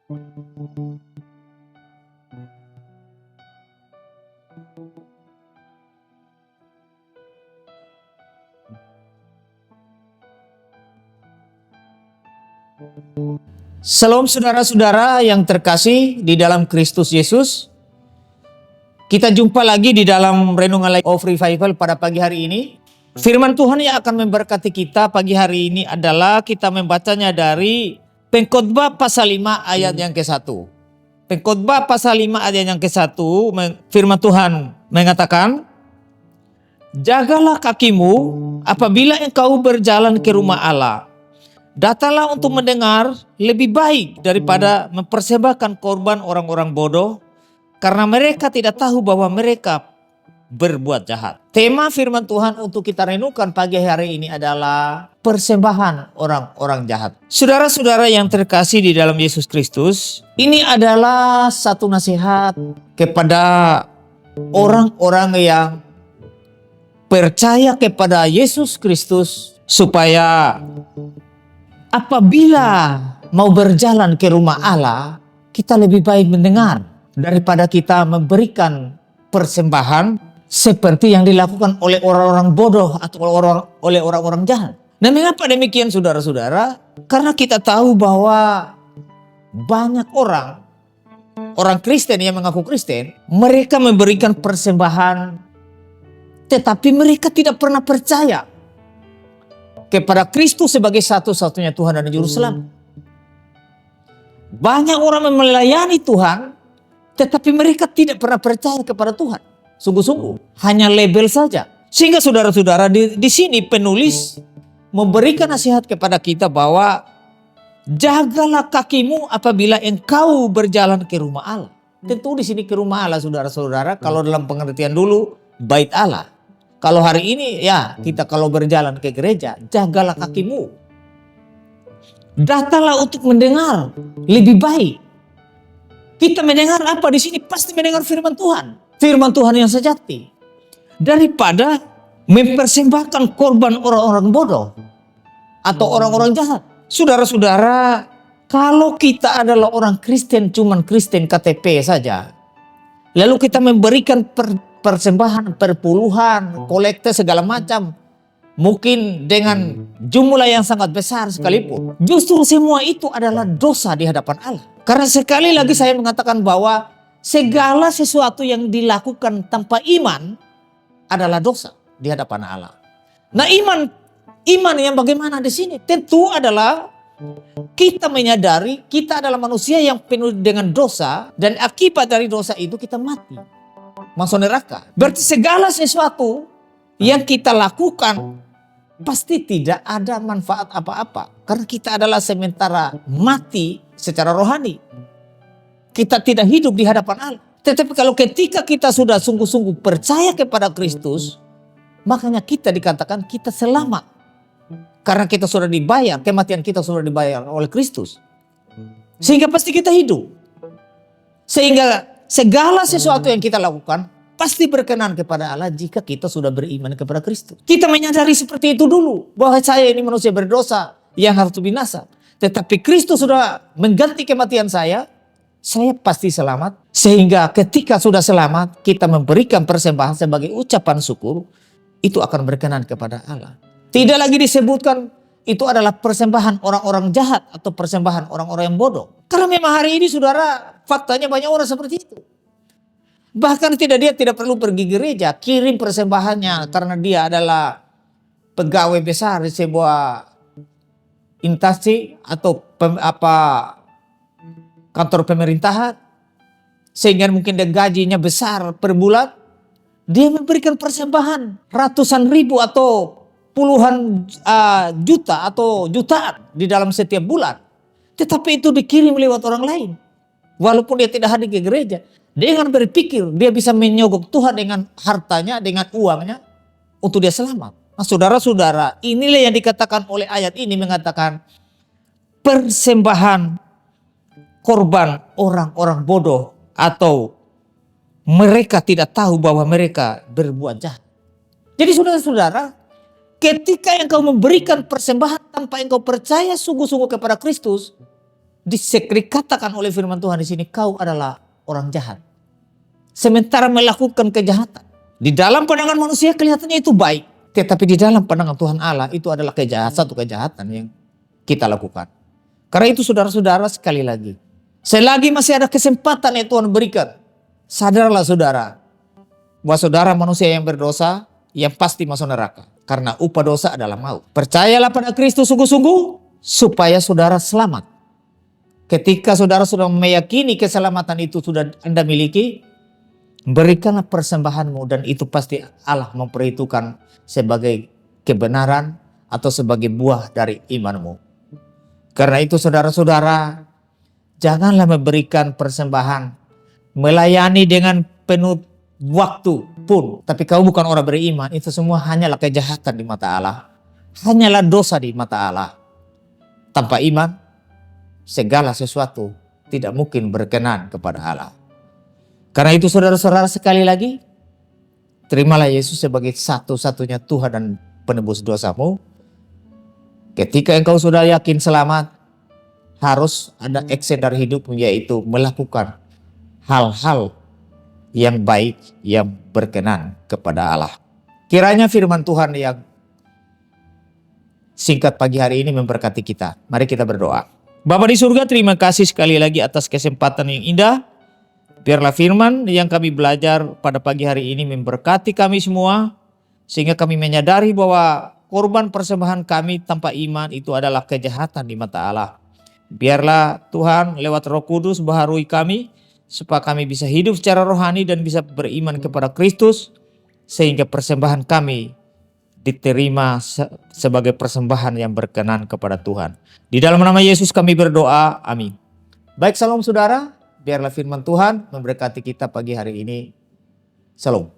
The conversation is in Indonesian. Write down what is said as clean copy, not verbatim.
Shalom saudara-saudara yang terkasih di dalam Kristus Yesus. Kita jumpa lagi di dalam Renungan Life of Revival pada pagi hari ini. Firman Tuhan yang akan memberkati kita pagi hari ini adalah kita membacanya dari Pengkhotbah pasal 5 ayat yang ke-1. Pengkhotbah pasal 5 ayat yang ke-1, firman Tuhan mengatakan, "Jagalah kakimu apabila engkau berjalan ke rumah Allah. Datanglah untuk mendengar, lebih baik daripada mempersembahkan korban orang-orang bodoh, karena mereka tidak tahu bahwa mereka berbuat jahat." Tema firman Tuhan untuk kita renungkan pagi hari ini adalah persembahan orang-orang jahat. Saudara-saudara yang terkasih di dalam Yesus Kristus, ini adalah satu nasihat kepada orang-orang yang percaya kepada Yesus Kristus, supaya apabila mau berjalan ke rumah Allah, kita lebih baik mendengar daripada kita memberikan persembahan seperti yang dilakukan oleh orang-orang bodoh atau oleh orang-orang jahat. Nah, mengapa demikian saudara-saudara? Karena kita tahu bahwa banyak orang Kristen yang mengaku Kristen, mereka memberikan persembahan tetapi mereka tidak pernah percaya kepada Kristus sebagai satu-satunya Tuhan dan Juru Selamat. Banyak orang melayani Tuhan, tetapi mereka tidak pernah percaya kepada Tuhan. Sungguh-sungguh, hanya label saja. Sehingga saudara-saudara di sini penulis memberikan nasihat kepada kita bahwa jagalah kakimu apabila engkau berjalan ke rumah Allah. Tentu di sini ke rumah Allah saudara-saudara, kalau dalam pengertian dulu bait Allah. Kalau hari ini ya kita kalau berjalan ke gereja, jagalah kakimu. Datanglah untuk mendengar, lebih baik. Kita mendengar apa di sini? Pasti mendengar firman Tuhan. Firman Tuhan yang sejati. Daripada mempersembahkan korban orang-orang bodoh atau orang-orang jahat. Saudara-saudara, kalau kita adalah orang Kristen, cuman Kristen KTP saja, lalu kita memberikan persembahan, perpuluhan, kolekte segala macam, mungkin dengan jumlah yang sangat besar sekalipun, justru semua itu adalah dosa di hadapan Allah. Karena sekali lagi saya mengatakan bahwa segala sesuatu yang dilakukan tanpa iman adalah dosa di hadapan Allah. Nah, iman yang bagaimana di sini? Tentu adalah kita menyadari kita adalah manusia yang penuh dengan dosa, dan akibat dari dosa itu kita mati, masuk neraka. Berarti segala sesuatu yang kita lakukan pasti tidak ada manfaat apa-apa, karena kita adalah sementara mati secara rohani. Kita tidak hidup di hadapan Allah. Tetapi kalau ketika kita sudah sungguh-sungguh percaya kepada Kristus, makanya kita dikatakan kita selamat. Karena kita sudah dibayar, kematian kita sudah dibayar oleh Kristus. Sehingga pasti kita hidup. Sehingga segala sesuatu yang kita lakukan pasti berkenan kepada Allah jika kita sudah beriman kepada Kristus. Kita menyadari seperti itu dulu, bahwa saya ini manusia berdosa yang harus binasa. Tetapi Kristus sudah mengganti kematian saya pasti selamat. Sehingga ketika sudah selamat, kita memberikan persembahan sebagai ucapan syukur, itu akan berkenan kepada Allah. Tidak lagi disebutkan itu adalah persembahan orang-orang jahat atau persembahan orang-orang yang bodoh. Karena memang hari ini saudara, faktanya banyak orang seperti itu. Bahkan dia tidak perlu pergi gereja, kirim persembahannya karena dia adalah pegawai besar di sebuah instansi atau kantor pemerintahan, sehingga mungkin dia gajinya besar per bulan. Dia memberikan persembahan ratusan ribu atau puluhan juta atau jutaan di dalam setiap bulan. Tetapi itu dikirim lewat orang lain. Walaupun dia tidak hadir ke gereja, dengan berpikir dia bisa menyogok Tuhan dengan hartanya, dengan uangnya, untuk dia selamat. Nah, saudara-saudara, inilah yang dikatakan oleh ayat ini, mengatakan persembahan korban orang-orang bodoh atau mereka tidak tahu bahwa mereka berbuat jahat. Jadi saudara-saudara, ketika engkau memberikan persembahan tanpa engkau percaya sungguh-sungguh kepada Kristus, dikatakan oleh firman Tuhan di sini, kau adalah orang jahat. Sementara melakukan kejahatan. Di dalam pandangan manusia kelihatannya itu baik. Tetapi di dalam pandangan Tuhan Allah itu adalah satu kejahatan yang kita lakukan. Karena itu saudara-saudara, sekali lagi, selagi masih ada kesempatan yang Tuhan berikan, sadarlah saudara, bahwa saudara manusia yang berdosa, yang pasti masuk neraka. Karena upah dosa adalah maut. Percayalah pada Kristus sungguh-sungguh, supaya saudara selamat. Ketika saudara sudah meyakini keselamatan itu sudah Anda miliki, berikanlah persembahanmu, dan itu pasti Allah memperhitungkan sebagai kebenaran atau sebagai buah dari imanmu. Karena itu saudara-saudara, janganlah memberikan persembahan, melayani dengan penuh waktu pun, tapi kau bukan orang beriman, itu semua hanyalah kejahatan di mata Allah. Hanyalah dosa di mata Allah. Tanpa iman, segala sesuatu tidak mungkin berkenan kepada Allah. Karena itu saudara-saudara, sekali lagi, terimalah Yesus sebagai satu-satunya Tuhan dan penebus dosamu. Ketika engkau sudah yakin selamat, harus ada action dari hidupmu, yaitu melakukan hal-hal yang baik, yang berkenan kepada Allah. Kiranya firman Tuhan yang singkat pagi hari ini memberkati kita. Mari kita berdoa. Bapa di surga, terima kasih sekali lagi atas kesempatan yang indah. Biarlah firman yang kami belajar pada pagi hari ini memberkati kami semua, sehingga kami menyadari bahwa korban persembahan kami tanpa iman itu adalah kejahatan di mata Allah. Biarlah Tuhan lewat Roh Kudus baharui kami, supaya kami bisa hidup secara rohani dan bisa beriman kepada Kristus, sehingga persembahan kami diterima sebagai persembahan yang berkenan kepada Tuhan. Di dalam nama Yesus kami berdoa, amin. Baik, salam saudara. Biarlah firman Tuhan memberkati kita pagi hari ini. Shalom.